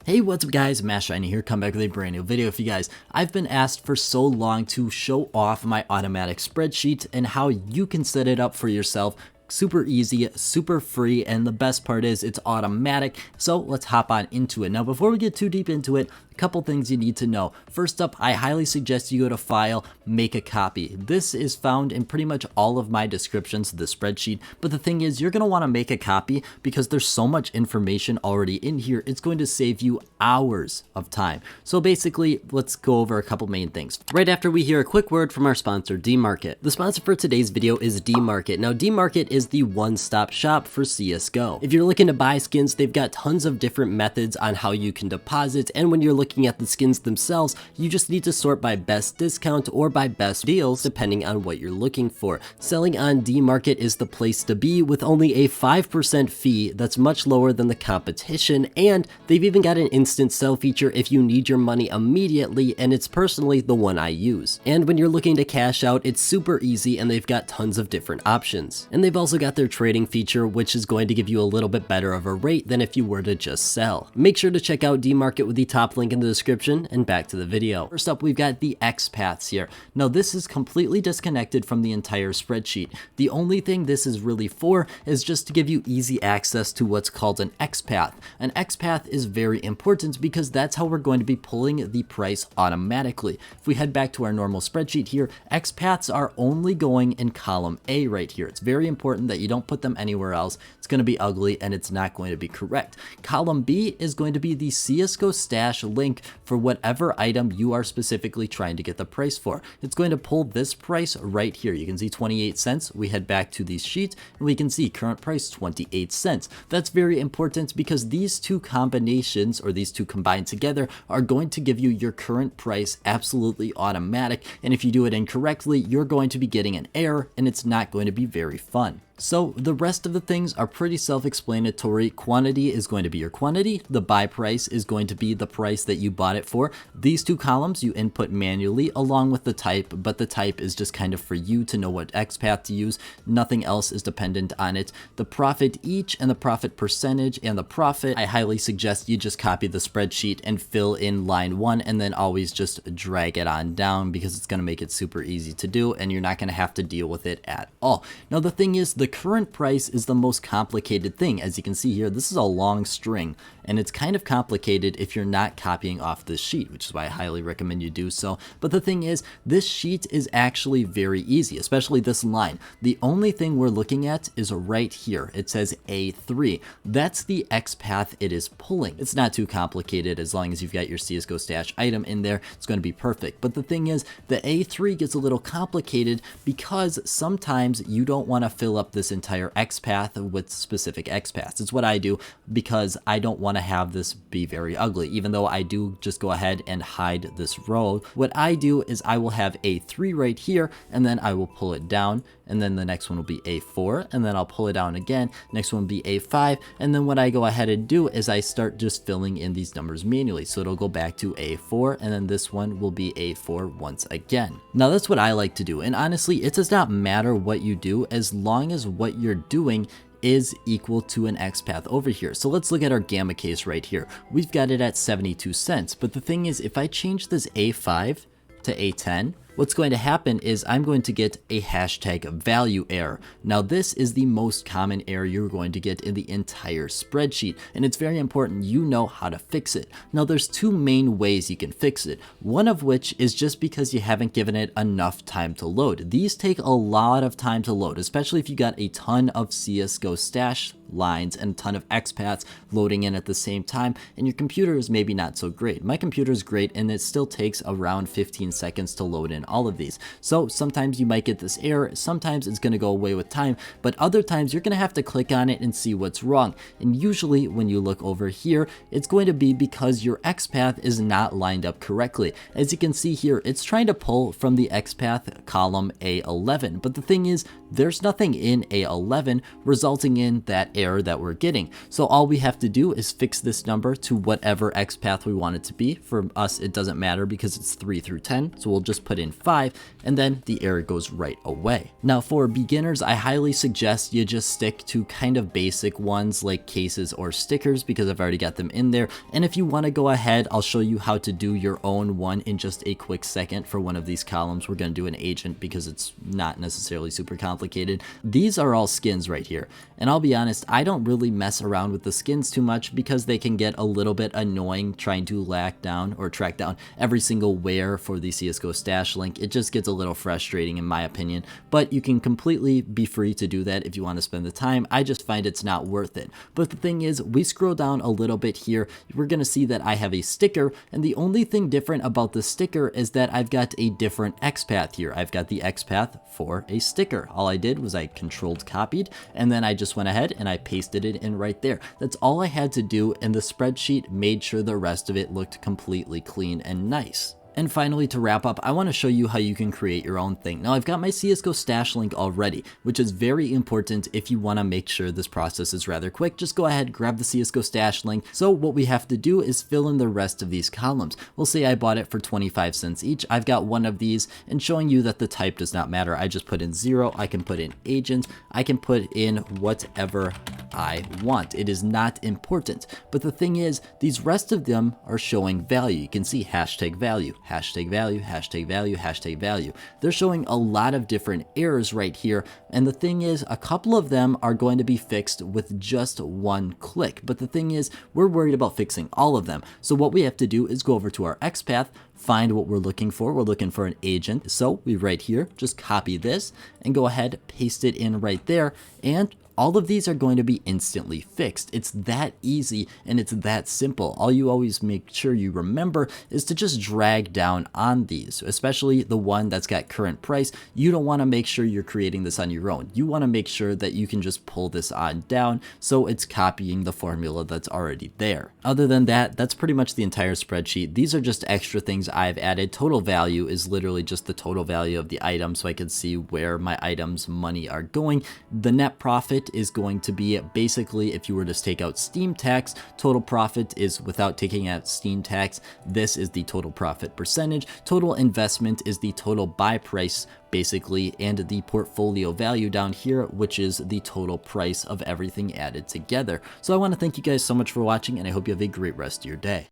Hey, what's up guys, MashShiny here, come back with a brand new video for you guys. I've been asked for so long to show off my automatic spreadsheet and how you can set it up for yourself. Super easy, super free, and the best part is it's automatic. So let's hop on into it. Now before we get too deep into it, a couple things you need to know. First up, I highly suggest you go to File, Make a Copy. This is found in pretty much all of my descriptions of the spreadsheet, but the thing is you're going to want to make a copy because there's so much information already in here. It's going to save you hours of time. So basically, let's go over a couple main things. Right after we hear a quick word from our sponsor, DMarket. The sponsor for today's video is DMarket. Now DMarket is the one-stop shop for CSGO. If you're looking to buy skins, they've got tons of different methods on how you can deposit, and when you're looking at the skins themselves, you just need to sort by best discount or by best deals depending on what you're looking for. Selling on DMarket is the place to be with only a 5% fee that's much lower than the competition, and they've even got an instant sell feature if you need your money immediately, and it's personally the one I use. And when you're looking to cash out, it's super easy and they've got tons of different options. And they've also got their trading feature, which is going to give you a little bit better of a rate than if you were to just sell. Make sure to check out DMarket with the top link in the description, and back to the video. First up, we've got the X paths here. Now this is completely disconnected from the entire spreadsheet. The only thing this is really for is just to give you easy access to what's called an X path. An X path is very important because that's how we're going to be pulling the price automatically. If we head back to our normal spreadsheet here, X paths are only going in column A right here. It's very important that you don't put them anywhere else. It's going to be ugly and it's not going to be correct. Column B is going to be the CSGO stash link for whatever item you are specifically trying to get the price for. It's going to pull this price right here. You can see 28 cents. We head back to these sheets and we can see current price 28 cents. That's very important because these two combinations, or these two combined together, are going to give you your current price absolutely automatic. And if you do it incorrectly, you're going to be getting an error and it's not going to be very fun. So the rest of the things are pretty self-explanatory. Quantity is going to be your quantity. The buy price is going to be the price that you bought it for. These two columns you input manually along with the type, but the type is just kind of for you to know what XPath to use. Nothing else is dependent on it. The profit each and the profit percentage and the profit, I highly suggest you just copy the spreadsheet and fill in line 1 and then always just drag it on down because it's going to make it super easy to do and you're not going to have to deal with it at all. Now the thing is, the current price is the most complicated thing. As you can see here, this is a long string and it's kind of complicated if you're not copying off this sheet, which is why I highly recommend you do so. But the thing is, this sheet is actually very easy, especially this line. The only thing we're looking at is right here. It says A3. That's the X path it is pulling. It's not too complicated. As long as you've got your CSGO stash item in there, it's going to be perfect. But the thing is, the A3 gets a little complicated because sometimes you don't want to fill up this entire X path with specific X paths. It's what I do because I don't want to have this be very ugly, even though I do just go ahead and hide this row. What I do is I will have A3 right here and then I will pull it down, and then the next one will be A4 and then I'll pull it down again. Next one will be A5, and then what I go ahead and do is I start just filling in these numbers manually. So it'll go back to A4 and then this one will be A4 once again. Now that's what I like to do, and honestly it does not matter what you do as long as what you're doing is equal to an X path over here. So let's look at our gamma case right here. We've got it at 72 cents, but the thing is, if I change this A5 to A10, what's going to happen is I'm going to get a hashtag value error. Now this is the most common error you're going to get in the entire spreadsheet, and it's very important you know how to fix it. Now there's two main ways you can fix it. One of which is just because you haven't given it enough time to load. These take a lot of time to load, especially if you got a ton of CSGO stash lines and a ton of X paths loading in at the same time, and your computer is maybe not so great. My computer is great and it still takes around 15 seconds to load in all of these. So sometimes you might get this error, sometimes it's going to go away with time, but other times you're going to have to click on it and see what's wrong. And usually when you look over here, it's going to be because your X path is not lined up correctly. As you can see here, it's trying to pull from the X path column A11, but the thing is, there's nothing in A11 resulting in that error that we're getting. So all we have to do is fix this number to whatever XPath we want it to be. For us, it doesn't matter because it's 3 through 10. So we'll just put in 5 and then the error goes right away. Now for beginners, I highly suggest you just stick to kind of basic ones like cases or stickers because I've already got them in there. And if you want to go ahead, I'll show you how to do your own one in just a quick second. For one of these columns, we're going to do an agent because it's not necessarily super complicated. These are all skins right here. And I'll be honest, I don't really mess around with the skins too much because they can get a little bit annoying trying to track down every single wear for the CSGO stash link. It just gets a little frustrating in my opinion, but you can completely be free to do that if you want to spend the time. I just find it's not worth it. But the thing is, we scroll down a little bit here, we're going to see that I have a sticker, and the only thing different about the sticker is that I've got a different XPath here. I've got the XPath for a sticker. All I did was I controlled copied, and then I just went ahead and I pasted it in right there. That's all I had to do, and the spreadsheet made sure the rest of it looked completely clean and nice. And finally, to wrap up, I want to show you how you can create your own thing. Now, I've got my CSGO stash link already, which is very important if you want to make sure this process is rather quick. Just go ahead, grab the CSGO stash link. So what we have to do is fill in the rest of these columns. We'll say I bought it for 25 cents each. I've got one of these, and showing you that the type does not matter. I just put in 0. I can put in agent. I can put in whatever I want. It is not important. But the thing is, these rest of them are showing value. You can see hashtag value, hashtag value, hashtag value, hashtag value. They're showing a lot of different errors right here. And the thing is, a couple of them are going to be fixed with just one click. But the thing is, we're worried about fixing all of them. So what we have to do is go over to our XPath, find what we're looking for. We're looking for an agent. So we right here, just copy this and go ahead, paste it in right there. And all of these are going to be instantly fixed. It's that easy and it's that simple. All you always make sure you remember is to just drag down on these, especially the one that's got current price. You don't want to make sure you're creating this on your own. You want to make sure that you can just pull this on down so it's copying the formula that's already there. Other than that, that's pretty much the entire spreadsheet. These are just extra things I've added. Total value is literally just the total value of the item so I can see where my items money are going. The net profit is going to be basically, if you were to take out Steam tax, total profit is without taking out Steam tax. This is the total profit percentage. Total investment is the total buy price basically, and the portfolio value down here, which is the total price of everything added together. So I want to thank you guys so much for watching, and I hope you have a great rest of your day.